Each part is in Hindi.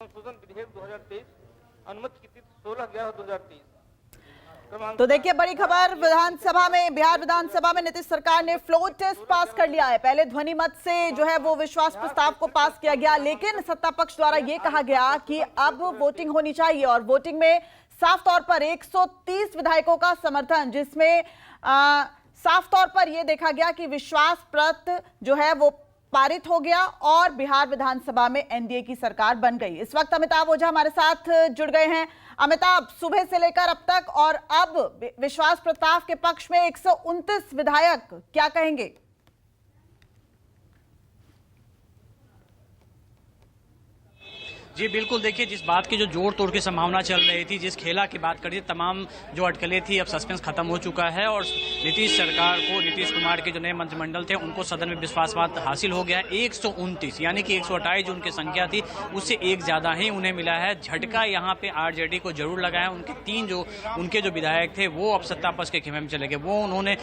संशोधन विधेयक 2023 अनुमति की तिथि 16/11/2023। तो देखिए बड़ी खबर विधानसभा में, बिहार विधानसभा में नीतीश सरकार ने फ्लोर टेस्ट पास कर लिया है। पहले ध्वनि मत से जो है वो विश्वास प्रस्ताव को पास किया गया, लेकिन सत्ता पक्ष द्वारा ये कहा गया कि अब वोटिंग होनी चाहिए और वोटिंग में साफ तौर पर 130 विधायकों का समर्थन, जिसमें साफ तौर पर यह देखा गया कि विश्वास प्रस्ताव जो है वो पारित हो गया और बिहार विधानसभा में एनडीए की सरकार बन गई। इस वक्त अमिताभ ओझा हमारे साथ जुड़ गए हैं। अमिताभ, सुबह से लेकर अब तक और अब विश्वास प्रस्ताव के पक्ष में 129 विधायक, क्या कहेंगे? जी बिल्कुल, देखिए जिस बात की जो जोड़ तोड़ की संभावना चल रही थी, जिस खेला की बात करी, तमाम जो अटकलें थी, अब सस्पेंस खत्म हो चुका है और नीतीश सरकार को, नीतीश कुमार के जो नए मंत्रिमंडल थे उनको सदन में विश्वास मत हासिल हो गया। 129 यानी कि 128 जो उनकी संख्या थी उससे एक ज्यादा ही उन्हें मिला है। झटका यहाँ पे आरजेडी को जरूर लगा है। उनके तीन जो उनके जो विधायक थे वो अब सत्ता पक्ष के खेमे में चले गए। वो उन्होंने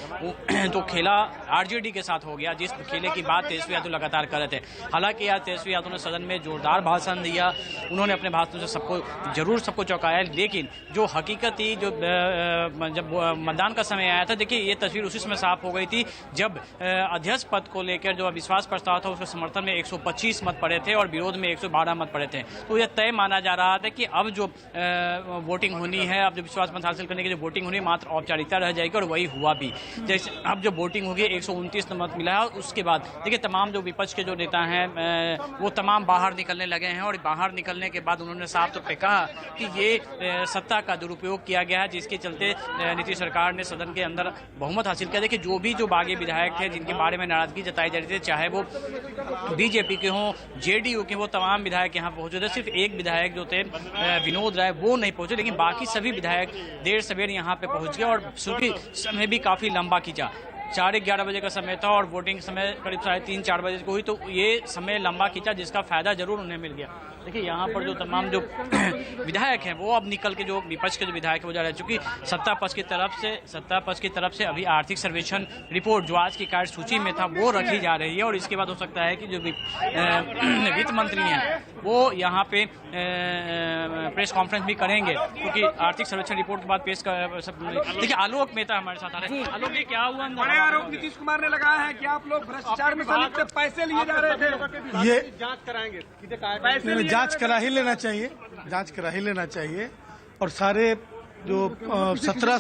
तो खेला आरजेडी के साथ हो गया, जिस खेले की बात तेजस्वी यादव लगातार कर रहे थे। हालांकि आज तेजस्वी यादव ने सदन में जोरदार भाषण दिया, उन्होंने अपने भाषण से सबको चौंकाया, लेकिन जो हकीकत थी, जो जब मतदान का समय आया था, देखिए ये तस्वीर उसी समय साफ हो गई थी जब अध्यक्ष पद को लेकर जो अविश्वास प्रस्ताव था उसके समर्थन में 125 मत पड़े थे और विरोध में 112 मत पड़े थे। तो यह तय माना जा रहा था कि अब जो वोटिंग होनी है, अब जो विश्वास मत हासिल करने की जो वोटिंग होनी मात्र औपचारिकता रह जाएगी और वही हुआ भी। जैसे अब जो वोटिंग होगी 129 मत मिला है। उसके बाद देखिए तमाम जो विपक्ष के जो नेता हैं वो तमाम बाहर निकलने लगे हैं और बाहर निकलने के बाद उन्होंने साफ तौर पे कहा कि ये सत्ता का दुरुपयोग किया गया है, जिसके चलते नीतीश सरकार ने सदन के अंदर बहुमत हासिल किया। देखिए जो भी जो बागी विधायक थे जिनके बारे में नाराजगी जताई जा रही थी, चाहे वो बीजेपी के हों, जेडीयू के, वो तमाम विधायक यहाँ पहुंचे थे। सिर्फ एक विधायक जो थे विनोद राय वो नहीं पहुंचे, लेकिन बाकी सभी विधायक देर सवेर यहाँ पे पहुंच गए और चूंकि समय भी काफी लंबा खींचा, 11:30 बजे का समय था और वोटिंग समय करीब 3:30-4 बजे को हुई, तो ये समय लंबा खींचा जिसका फायदा जरूर उन्हें मिल गया। देखिए यहाँ पर जो तमाम जो विधायक हैं वो अब निकल के, जो विपक्ष के जो विधायक है वो जा रहे हैं, चूंकि सत्ता पक्ष की तरफ से अभी आर्थिक सर्वेक्षण रिपोर्ट जो आज की कार्य सूची में था वो रखी जा रही है और इसके बाद हो सकता है कि जो वित्त मंत्री हैं वो यहाँ पे प्रेस कॉन्फ्रेंस भी करेंगे, क्योंकि आर्थिक सर्वेक्षण रिपोर्ट के बाद पेश कर। देखिए आलोक मेहता हमारे साथ आ रहे हैं। आलोक, ये क्या हुआ? बड़े आरोप नीतीश कुमार ने लगाया है कि आप लोग भ्रष्टाचार में संलिप्त पैसे लिए जा रहे थे। ये जांच कराएंगे, जांच करा ही लेना चाहिए, जांच करा ही लेना चाहिए। और सारे जो 17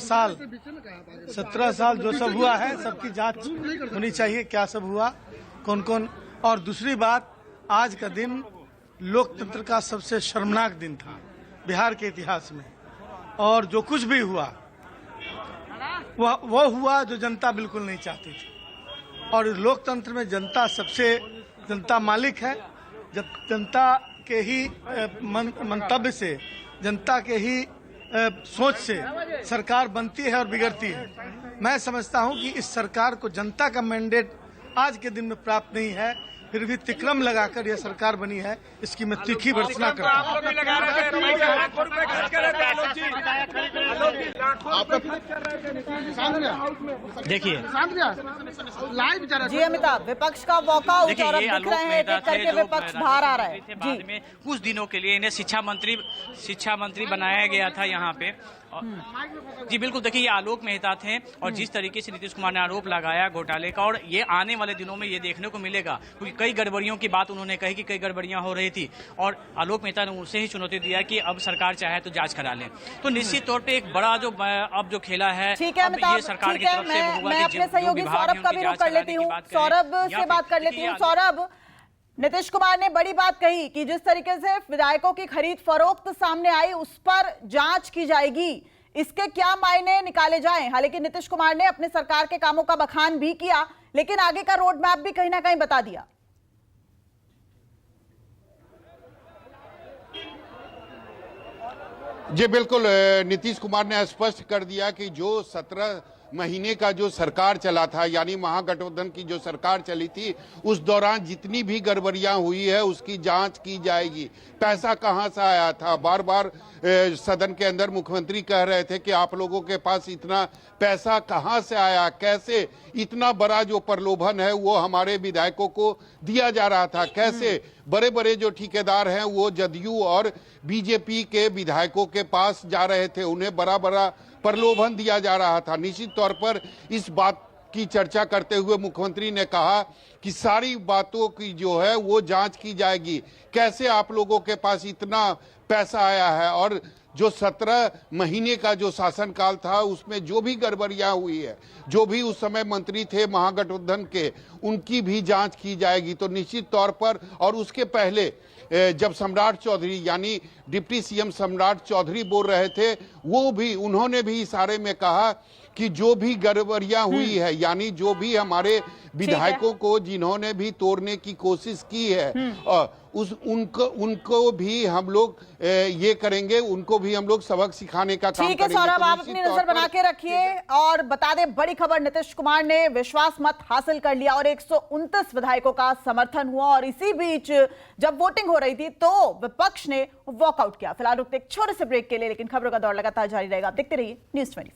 साल जो सब हुआ है सबकी जांच होनी चाहिए, क्या सब हुआ, कौन कौन। और दूसरी बात, आज का दिन लोकतंत्र का सबसे शर्मनाक दिन था बिहार के इतिहास में, और जो कुछ भी हुआ वह हुआ जो जनता बिल्कुल नहीं चाहती थी। और लोकतंत्र में जनता मालिक है। जब जनता के ही मंतव्य से, जनता के ही सोच से सरकार बनती है और बिगड़ती है। मैं समझता हूं कि इस सरकार को जनता का मैंडेट आज के दिन में प्राप्त नहीं है, फिर भी तिक्रम लगाकर यह सरकार बनी है, इसकी मैं तीखी भर्त्सना करता हूं। देखिए जी अमिताभ, विपक्ष का वॉकआउट और अब दिख रहे हैं एक करके विपक्ष बाहर आ रहा है। बाद में कुछ दिनों के लिए इन्हें शिक्षा मंत्री बनाया गया था यहाँ पे। जी बिल्कुल, देखिए ये आलोक मेहता थे और जिस तरीके से नीतीश कुमार ने आरोप लगाया घोटाले का, और ये आने वाले दिनों में ये देखने को मिलेगा, क्योंकि कई गड़बड़ियों की बात उन्होंने कही कि कई गड़बड़ियां हो रही थी और आलोक मेहता ने उनसे ही चुनौती दिया कि अब सरकार चाहे तो जांच करा ले। तो निश्चित तौर पे एक बड़ा जो अब जो खेला है, ठीक है अमिताभ, सरकार की तरफ से मैं अपने सहयोगी सौरभ का भी रुख कर लेती हूँ, सौरभ से बात कर लेती हूँ। सौरभ, नीतीश कुमार ने बड़ी बात कही कि जिस तरीके से विधायकों की खरीद फरोख्त सामने आई उस पर जांच की जाएगी, इसके क्या मायने निकाले जाएं। हालांकि नीतीश कुमार ने अपने सरकार के कामों का बखान भी किया, लेकिन आगे का रोड मैप भी कहीं ना कहीं बता दिया। जी बिल्कुल, नीतीश कुमार ने स्पष्ट कर दिया कि जो 17 महीने का जो सरकार चला था, यानी महागठबंधन की जो सरकार चली थी, उस दौरान जितनी भी गड़बड़ियां हुई है उसकी जांच की जाएगी। पैसा कहां से आया था, बार बार सदन के अंदर मुख्यमंत्री कह रहे थे कि आप लोगों के पास इतना पैसा कहां से आया, कैसे इतना बड़ा जो प्रलोभन है वो हमारे विधायकों को दिया जा रहा था, कैसे बड़े बड़े जो ठेकेदार हैं वो जदयू और बीजेपी के विधायकों के पास जा रहे थे, उन्हें बड़ा बड़ा प्रलोभन दिया जा रहा था। निश्चित तौर पर इस बात की चर्चा करते हुए मुख्यमंत्री ने कहा कि सारी बातों की जो है वो जांच की जाएगी, कैसे आप लोगों के पास इतना पैसा आया है, और जो 17 महीने का जो शासनकाल था उसमें जो भी गड़बड़ियां हुई है, जो भी उस समय मंत्री थे महागठबंधन के, उनकी भी जांच की जाएगी। तो निश्चित तौर पर, और उसके पहले जब सम्राट चौधरी यानी डिप्टी सीएम सम्राट चौधरी बोल रहे थे, वो भी उन्होंने भी इशारे में कहा कि जो भी गड़बड़ियां हुई है, यानी जो भी हमारे विधायकों को जिन्होंने भी तोड़ने की कोशिश की है, उनको भी हम लोग ये करेंगे, उनको भी हम लोग सबक सिखाने का काम ठीक है करेंगे। सौरभ, तो आप अपनी नजर बना के रखिए और बता दें, बड़ी खबर, नीतीश कुमार ने विश्वास मत हासिल कर लिया और 129 विधायकों का समर्थन हुआ, और इसी बीच जब वोटिंग हो रही थी तो विपक्ष ने वॉकआउट किया। फिलहाल रुकते एक छोटे से ब्रेक के लिए, लेकिन खबरों का दौर लगातार जारी रहेगा। आप देखते रहिए न्यूज़ 24।